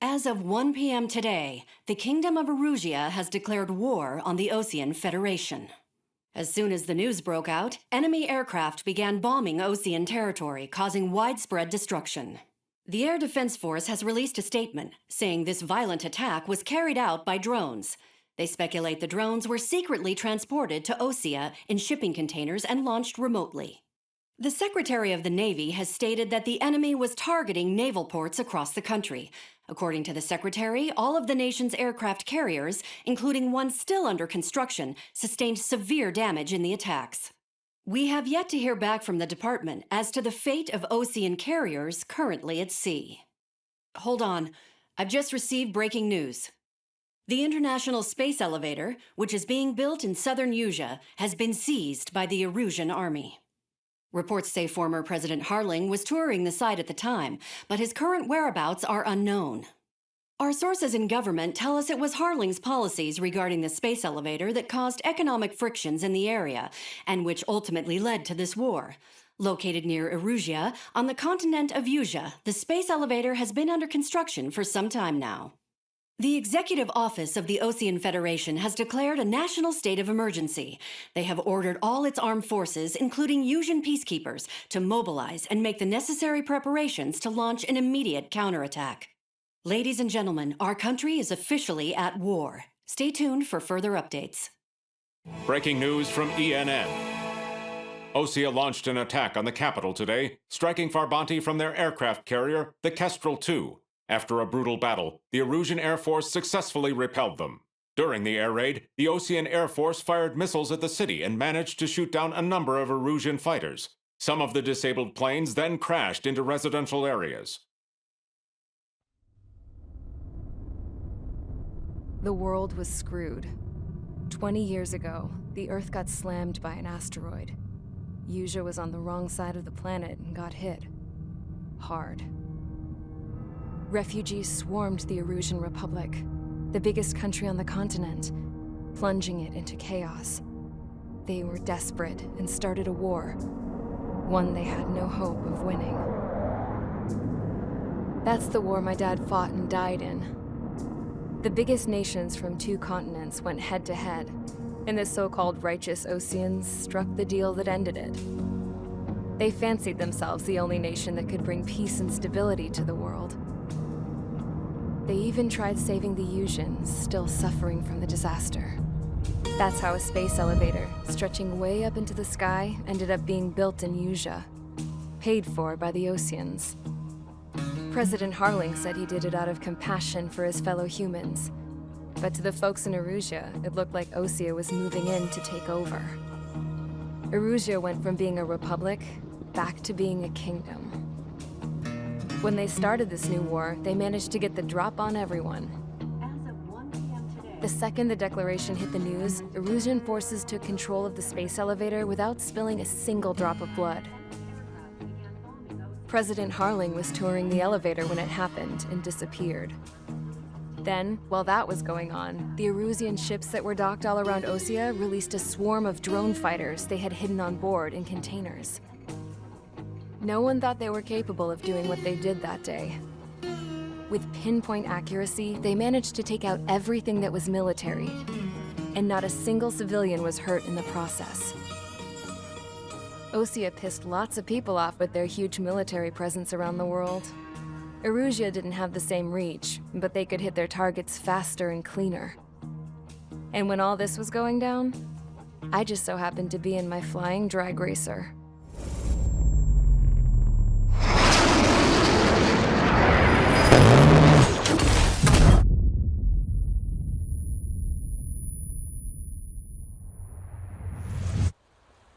As of 1 p.m. today, the Kingdom of Erusia has declared war on the Osean Federation. As soon as the news broke out, enemy aircraft began bombing Osean territory, causing widespread destruction. The Air Defense Force has released a statement saying this violent attack was carried out by drones. They speculate the drones were secretly transported to Osea in shipping containers and launched remotely. The Secretary of the Navy has stated that the enemy was targeting naval ports across the country. According to the Secretary, all of the nation's aircraft carriers, including one still under construction, sustained severe damage in the attacks. We have yet to hear back from the department as to the fate of Osean carriers currently at sea. Hold on, I've just received breaking news. The International Space Elevator, which is being built in southern Usea, has been seized by the Erusian army. Reports say former President Harling was touring the site at the time, but his current whereabouts are unknown. Our sources in government tell us it was Harling's policies regarding the space elevator that caused economic frictions in the area, and which ultimately led to this war. Located near Erusia, on the continent of Usea, the space elevator has been under construction for some time now. The Executive Office of the Osean Federation has declared a national state of emergency. They have ordered all its armed forces, including Usian peacekeepers, to mobilize and make the necessary preparations to launch an immediate counterattack. Ladies and gentlemen, our country is officially at war. Stay tuned for further updates. Breaking news from ENN. Osea launched an attack on the capital today, striking Farbanti from their aircraft carrier, the Kestrel II. After a brutal battle, the Erusian Air Force successfully repelled them. During the air raid, the Osean Air Force fired missiles at the city and managed to shoot down a number of Erusian fighters. Some of the disabled planes then crashed into residential areas. The world was screwed. 20 years ago, the Earth got slammed by an asteroid. Usea was on the wrong side of the planet and got hit. Hard. Refugees swarmed the Erusian Republic, the biggest country on the continent, plunging it into chaos. They were desperate and started a war, one they had no hope of winning. That's the war my dad fought and died in. The biggest nations from 2 continents went head-to-head, and the so-called righteous Oseans struck the deal that ended it. They fancied themselves the only nation that could bring peace and stability to the world. They even tried saving the Usians, still suffering from the disaster. That's how a space elevator, stretching way up into the sky, ended up being built in Usea, paid for by the Oseans. President Harling said he did it out of compassion for his fellow humans. But to the folks in Erusia, it looked like Osea was moving in to take over. Erusia went from being a republic back to being a kingdom. When they started this new war, they managed to get the drop on everyone. As of 1 p.m. today, The second the declaration hit the news, Erusian forces took control of the space elevator without spilling a single drop of blood. President Harling was touring the elevator when it happened and disappeared. Then, while that was going on, the Erusian ships that were docked all around Osea released a swarm of drone fighters they had hidden on board in containers. No one thought they were capable of doing what they did that day. With pinpoint accuracy, they managed to take out everything that was military, and not a single civilian was hurt in the process. Osea pissed lots of people off with their huge military presence around the world. Erusia didn't have the same reach, but they could hit their targets faster and cleaner. And when all this was going down, I just so happened to be in my flying drag racer.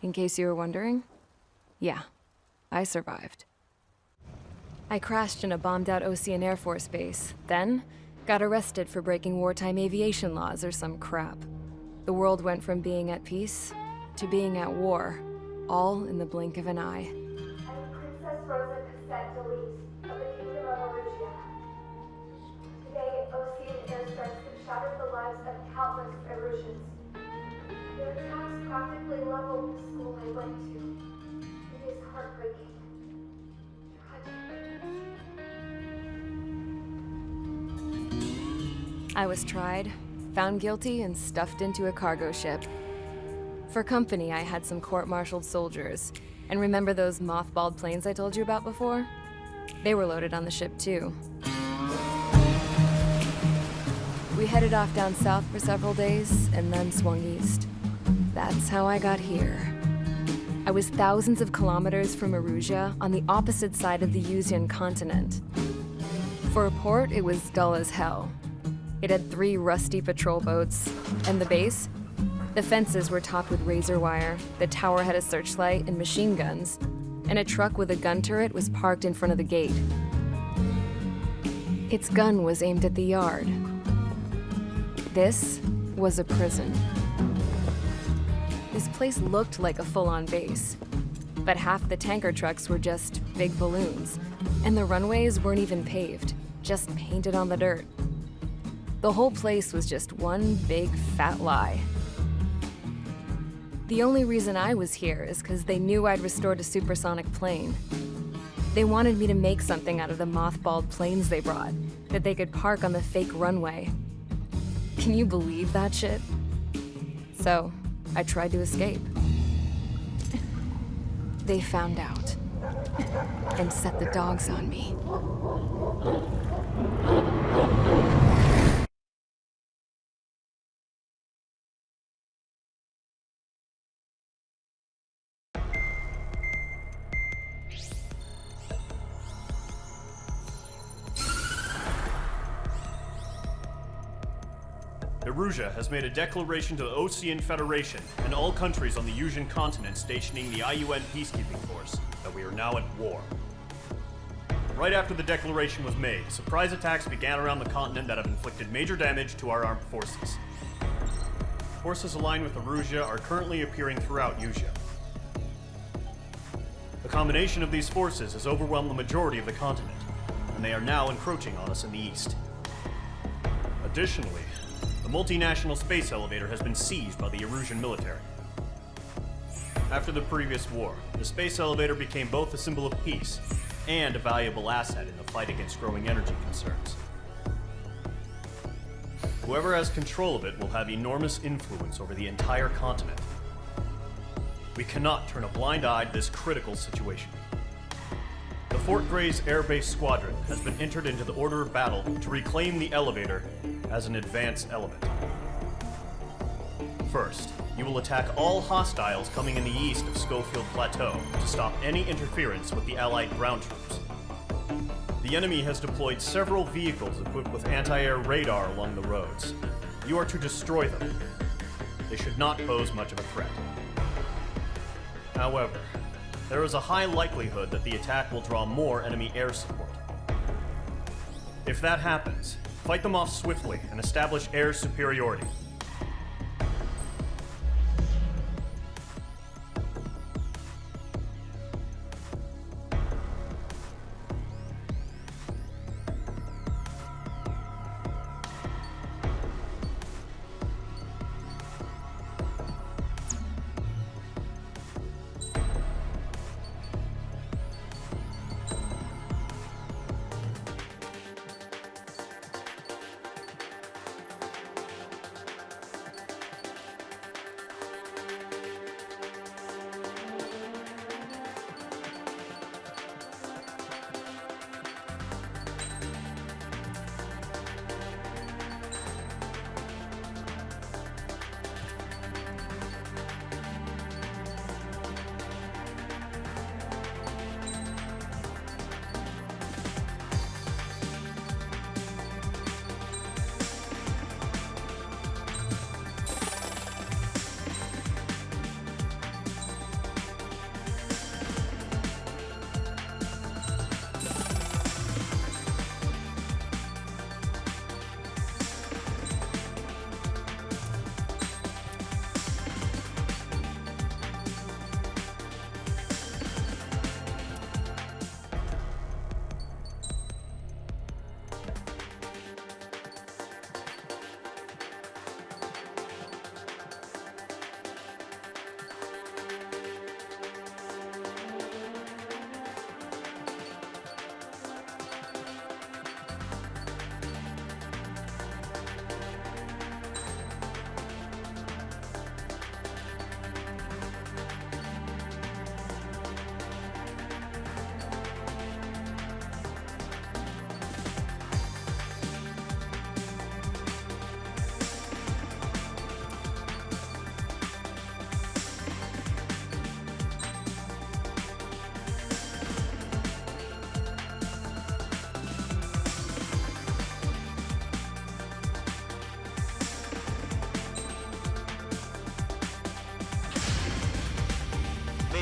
In case you were wondering, yeah, I survived. I crashed in a bombed-out Osean Air Force base, then got arrested for breaking wartime aviation laws or some crap. The world went from being at peace to being at war, all in the blink of an eye. I'm Princess Rosa Cassette Delise of the Kingdom of Erusia. Today, Osean airstrikes have shattered the lives of countless Erusians. Their attacks practically leveled the school I went to. It is heartbreaking. Tragic. I was tried, found guilty, and stuffed into a cargo ship. For company, I had some court-martialed soldiers. And remember those mothballed planes I told you about before? They were loaded on the ship too. We headed off down south for several days, and then swung east. That's how I got here. I was thousands of kilometers from Erusia, on the opposite side of the Yuzian continent. For a port, it was dull as hell. It had 3 rusty patrol boats, and the base? The fences were topped with razor wire, the tower had a searchlight and machine guns, and a truck with a gun turret was parked in front of the gate. Its gun was aimed at the yard. This was a prison. This place looked like a full-on base, but half the tanker trucks were just big balloons, and the runways weren't even paved, just painted on the dirt. The whole place was just one big fat lie. The only reason I was here is because they knew I'd restored a supersonic plane. They wanted me to make something out of the mothballed planes they brought, that they could park on the fake runway. Can you believe that shit? So, I tried to escape. They found out, and set the dogs on me. Erusia has made a declaration to the Osean Federation and all countries on the Yusian continent stationing the IUN peacekeeping force that we are now at war. Right after the declaration was made, surprise attacks began around the continent that have inflicted major damage to our armed forces. Forces aligned with Erusia are currently appearing throughout Yusia. The combination of these forces has overwhelmed the majority of the continent, and they are now encroaching on us in the east. Additionally, the multinational space elevator has been seized by the Erusian military. After the previous war, the space elevator became both a symbol of peace and a valuable asset in the fight against growing energy concerns. Whoever has control of it will have enormous influence over the entire continent. We cannot turn a blind eye to this critical situation. The Fort Grays Air Base Squadron has been entered into the order of battle to reclaim the elevator as an advance element. First, you will attack all hostiles coming in the east of Schofield Plateau to stop any interference with the Allied ground troops. The enemy has deployed several vehicles equipped with anti-air radar along the roads. You are to destroy them. They should not pose much of a threat. However, there is a high likelihood that the attack will draw more enemy air support. If that happens, fight them off swiftly and establish air superiority.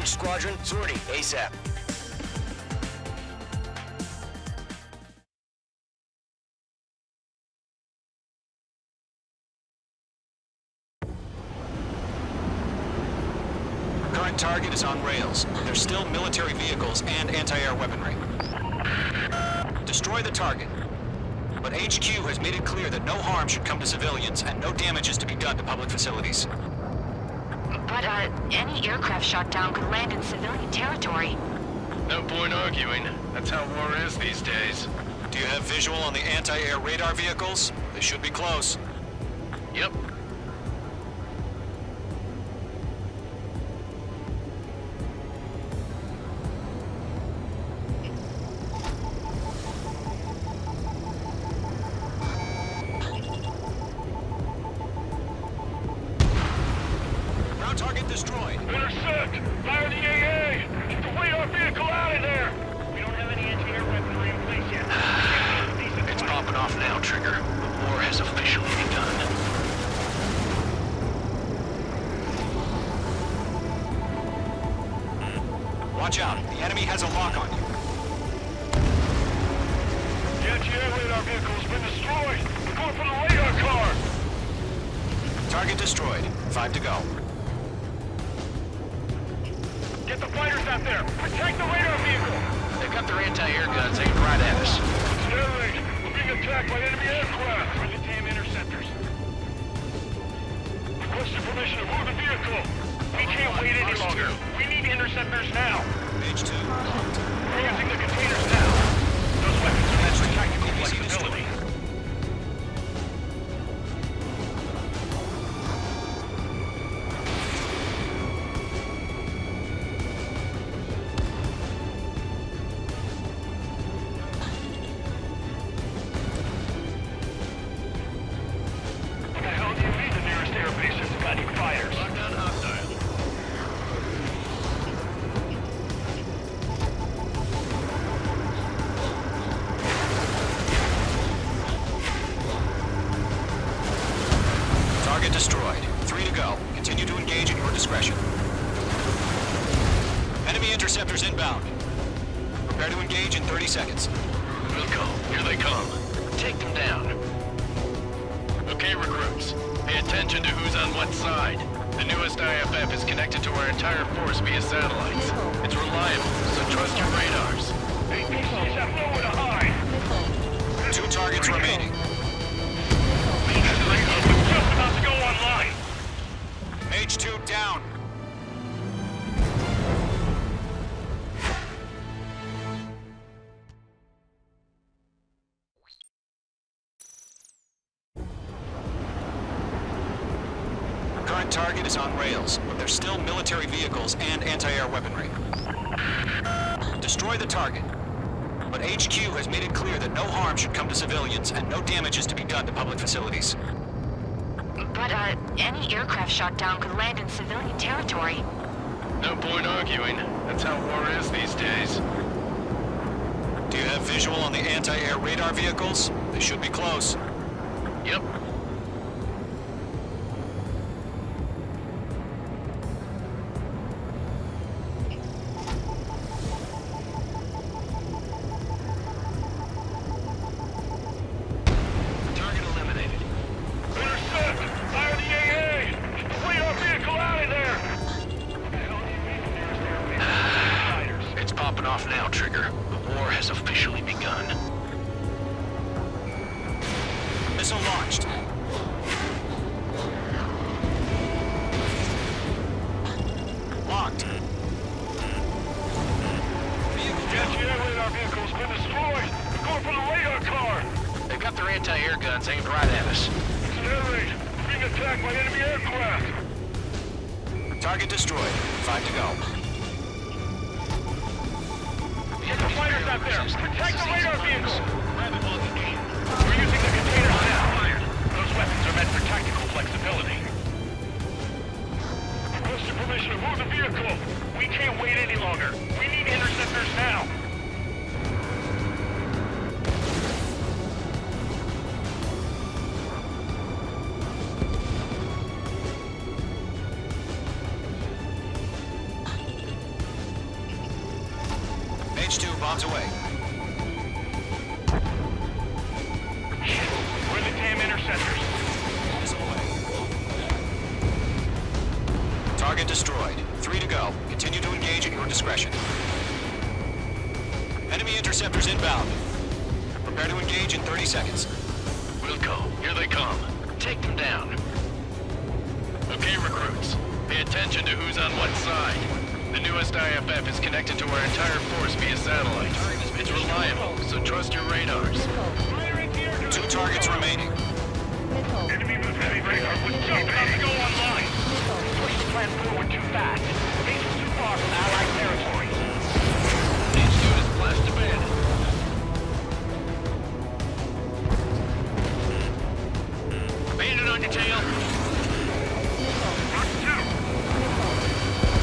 Rogue Squadron, sortie ASAP. Current target is on rails. There's still military vehicles and anti-air weaponry. Destroy the target. But HQ has made it clear that no harm should come to civilians and no damage is to be done to public facilities. But, any aircraft shot down could land in civilian territory. No point arguing. That's how war is these days. Do you have visual on the anti-air radar vehicles? They should be close. Yep. Ground target destroyed. Intercept! Fire the AA! Get the radar vehicle out of there! We don't have any anti-air weaponry in place yet. It's popping off now, Trigger. The war has officially begun. Watch out. The enemy has a lock on you. The anti-air radar vehicle's been destroyed! We're going for the radar car! Target destroyed. 5 to go. Get the fighters out there! Protect the radar vehicle! They've got their anti-air guns aimed right at us. Air raid! We're being attacked by enemy aircraft! Where are the damn interceptors? Requested permission to move the vehicle! We can't wait any longer. We need interceptors now. Page 2. We're using the containers now. Those weapons are meant for tactical flexibility. What the hell do you mean the nearest air base has got any fighters? Lock down hostile. Target destroyed. 3 to go. Continue to engage at your discretion. Enemy interceptors inbound. Prepare to engage in 30 seconds. Wilco, here they come. Take them down. Okay, recruits. Pay attention to who's on what side. The newest IFF is connected to our entire force via satellites. It's reliable, so trust your radars. APCs have nowhere to hide. 2 targets remaining. We're just about to go online. Mage 2 down. Current target is on rails, but there's still military vehicles and anti-air weaponry. Destroy the target. But HQ has made it clear that no harm should come to civilians and no damage is to be done to public facilities. But, any aircraft shot down could land in civilian territory. No point arguing. That's how war is these days. Do you have visual on the anti-air radar vehicles? They should be close. Yep. Target eliminated. Intercept! Fire the AA! Get the radar vehicle out of there! What the hell do you mean the nearest air base has fighters? It's popping off now, Trigger. The war has officially begun. Missile launched. Locked. The anti-air radar vehicle's been destroyed. We're going for the radar car. They've got their anti-air guns aimed right at us. It's an air raid. We're being attacked by enemy aircraft. Target destroyed. 5 to go. Get the fighters out there! Protect the radar vehicle! We're using the containers now. Those weapons are meant for tactical flexibility. Requested permission to move the vehicle. We can't wait any longer. We need interceptors now. Bombs away. We're the damn interceptors. Missile away. Target destroyed. 3 to go. Continue to engage at your discretion. Enemy interceptors inbound. Prepare to engage in 30 seconds. Wilco, here they come. Take them down. Okay, recruits. Pay attention to who's on what side. The newest IFF is connected to our entire force via satellite. It's reliable, so trust your radars. 2 targets remaining. Enemy move heavy radar was just about to go online. Switch the plan forward too fast. Base is too far from Allied territory. These units blast to bed. Bandit on your tail. Mark 2.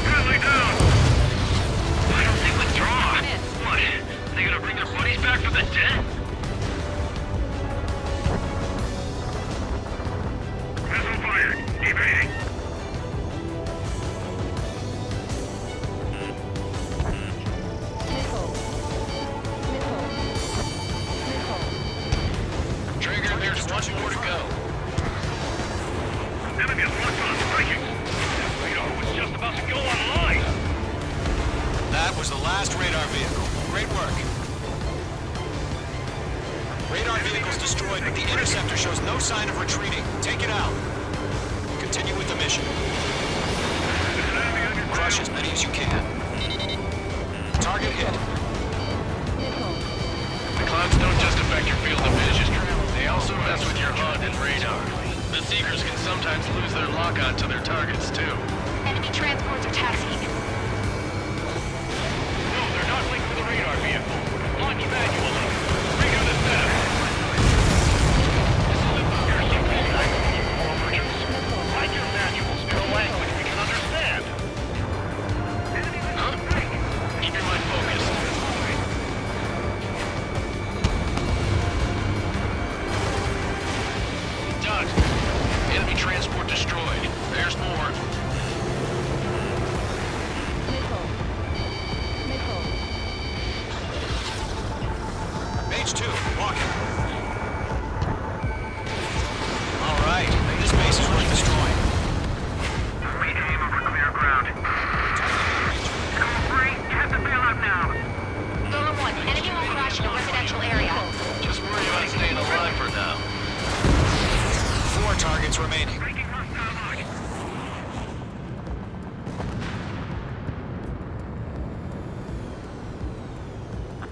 Friendly down. I don't think withdraw. What? They gonna bring their buddies back from the dead? Missile fired. Evading. Trigger, there's one more to go. Enemy is locked on striking. Radar was just about to go online. That was the last radar vehicle. Great work. Radar vehicle's destroyed, but the interceptor shows no sign of retreating. Take it out. Continue with the mission. Crush as many as you can. Target hit. The clouds don't just affect your field of vision. They also mess with your HUD and radar. The Seekers can sometimes lose their lock-on to their targets, too. Enemy transports are taxiing. No, they're not linked to the radar vehicle. Launch manually. Redo the setup. Here's some feedback from you core merchants. Write your manuals in a language we can understand. Huh? Keep your mind focused. Doug, enemy transport destroyed. There's more. Mage 2, walking. All right, this base is worth destroying. We aim over clear ground. Free, have to bail out now. Golem 1, enemy will crash in a residential area. Just worry about staying alive for now. 4 targets remaining. Breaking hostile line.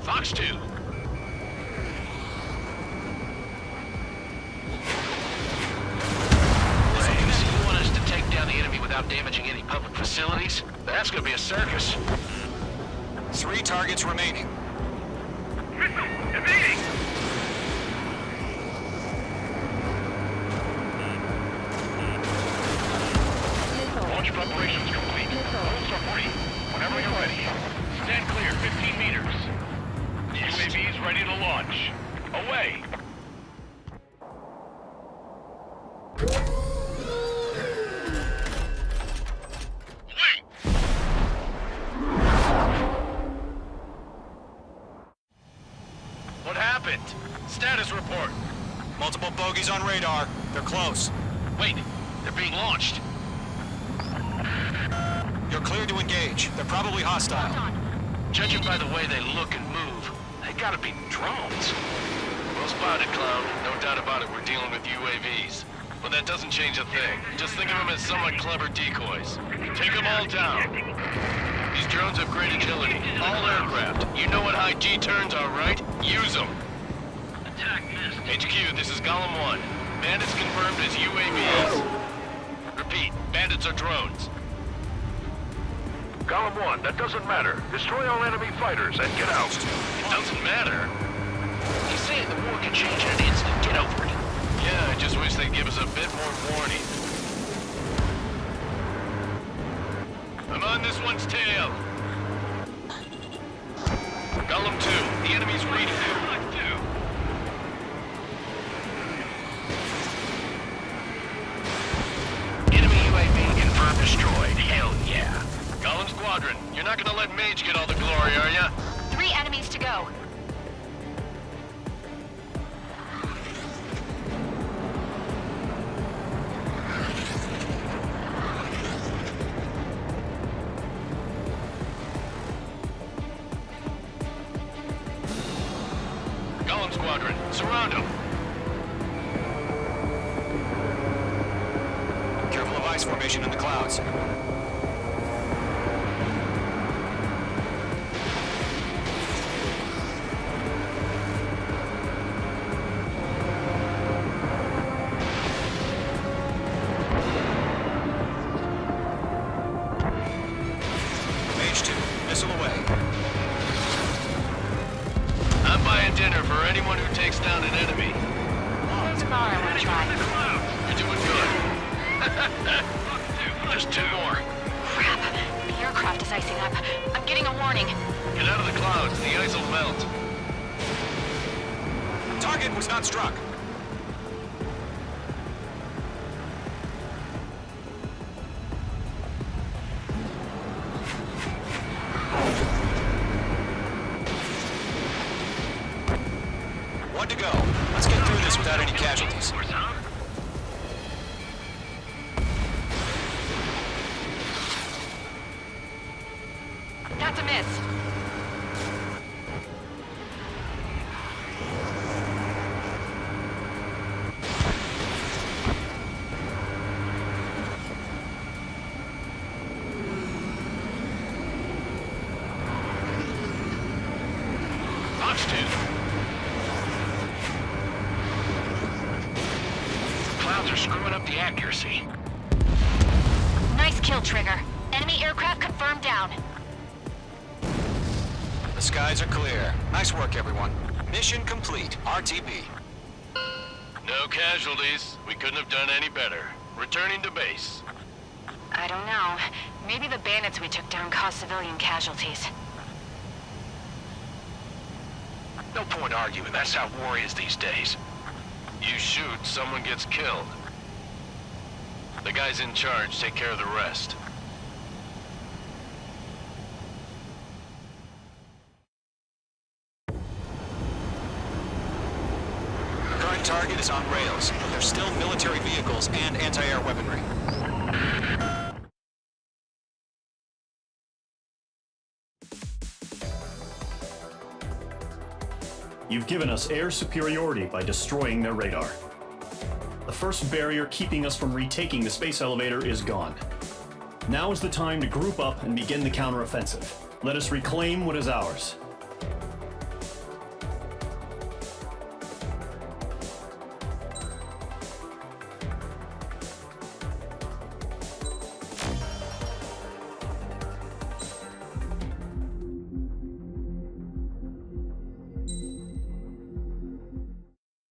Fox 2. Braves, you want us to take down the enemy without damaging any public facilities? That's gonna be a circus. 3 targets remaining. Missile, evading. Launch preparations complete. Holes are free. Whenever you're ready. Stand clear, 15 meters. UAVs ready to launch. Away. Wait! What happened? Status report. Multiple bogeys on radar. They're close. Wait, they're being launched. You're cleared to engage. They're probably hostile. Judging by the way they look and move, they gotta be drones. Well spotted, Clown. No doubt about it, we're dealing with UAVs. But that doesn't change a thing. Just think of them as somewhat clever decoys. Take them all down. These drones have great agility. All aircraft. You know what high G turns are, right? Use them. Attack missed. HQ, this is Golem 1. Bandits confirmed as UAVs. Repeat, bandits are drones. Golem 1, that doesn't matter. Destroy all enemy fighters and get out. It doesn't matter. He's saying the war can change in an instant. Get over it. Yeah, I just wish they'd give us a bit more warning. I'm on this one's tail. Golem 2, the enemy's reading you. Enemy UAV confirmed destroyed. Hell yeah. Golem Squadron, you're not gonna let Mage get all the glory, are ya? 3 enemy enemies to go. Golem Squadron, surround them. Careful of ice formation in the clouds. Mage 2, missile away. I'm buying dinner for anyone who takes down an enemy. There's a bar I want to try. You're doing good. Just 2 more. Crap. The aircraft is icing up. I'm getting a warning. Get out of the clouds. The ice will melt. Target was not struck. One to go. Let's get through this without any casualties. That's a miss. Fox 2. Clouds are screwing up the accuracy. Nice kill, Trigger. Enemy aircraft confirmed down. The skies are clear. Nice work, everyone. Mission complete. RTB. No casualties. We couldn't have done any better. Returning to base. I don't know. Maybe the bandits we took down caused civilian casualties. No point arguing. That's how war is these days. You shoot, someone gets killed. The guys in charge take care of the rest. Current target is on rails, but there's still military vehicles and anti-air weaponry. You've given us air superiority by destroying their radar. The first barrier keeping us from retaking the space elevator is gone. Now is the time to group up and begin the counteroffensive. Let us reclaim what is ours.